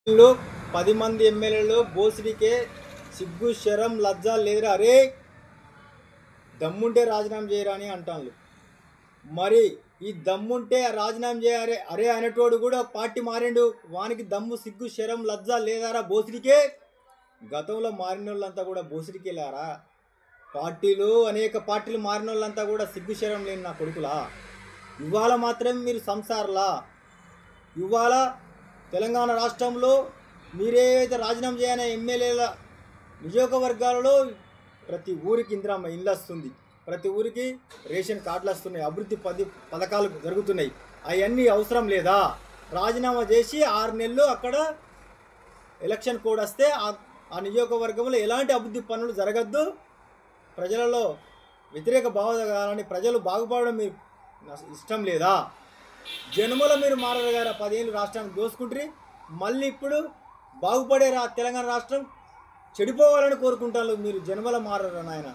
లో 10 మంది ఎమ్మెల్యేలు బోసిడికే సిగ్గు శరం లజ్జ లేదురా అరే దమ్ముంటే రాజీనామా చేయరా అని అంటాను. మరి ఈ దమ్ముంటే రాజీనామా చేయరే అరే అనేటోడు కూడా పార్టీ మారిండు. వానికి దమ్ము సిగ్గు శరం లజ్జ లేదారా బోసిడికే? గతంలో మారిన వాళ్ళంతా కూడా బోసిడికే లేరా? అనేక పార్టీలు మారిన వాళ్ళంతా కూడా సిగ్గు శరం లేని నా కొడుకులా? ఇవాళ మాత్రం మీరు సంసార్లా? ఇవాళ తెలంగాణ రాష్ట్రంలో మీరేదైతే రాజీనామా చేయని ఎమ్మెల్యేల నియోజకవర్గాలలో ప్రతి ఊరికి ఇందిరమ్మ ఇల్లు వస్తుంది, ప్రతి ఊరికి రేషన్ కార్డులు వస్తున్నాయి, అభివృద్ధి పథకాలు జరుగుతున్నాయి. అవన్నీ అవసరం లేదా? రాజీనామా చేసి 6 నెలలు అక్కడ ఎలక్షన్ కోడ్ వస్తే ఆ నియోజకవర్గంలో ఎలాంటి అభివృద్ధి పనులు జరగద్దు, ప్రజలలో వ్యతిరేక భావాలని ప్రజలు బాగుపడడం మీకు ఇష్టం లేదా? జన్మలో మీరు మారరు గారు 10 ఏళ్ళు రాష్ట్రాన్ని దోసుకుంటారు. మళ్ళీ ఇప్పుడు బాగుపడే తెలంగాణ రాష్ట్రం చెడిపోవాలని కోరుకుంటారు. మీరు జన్మలో మారరు నాయన.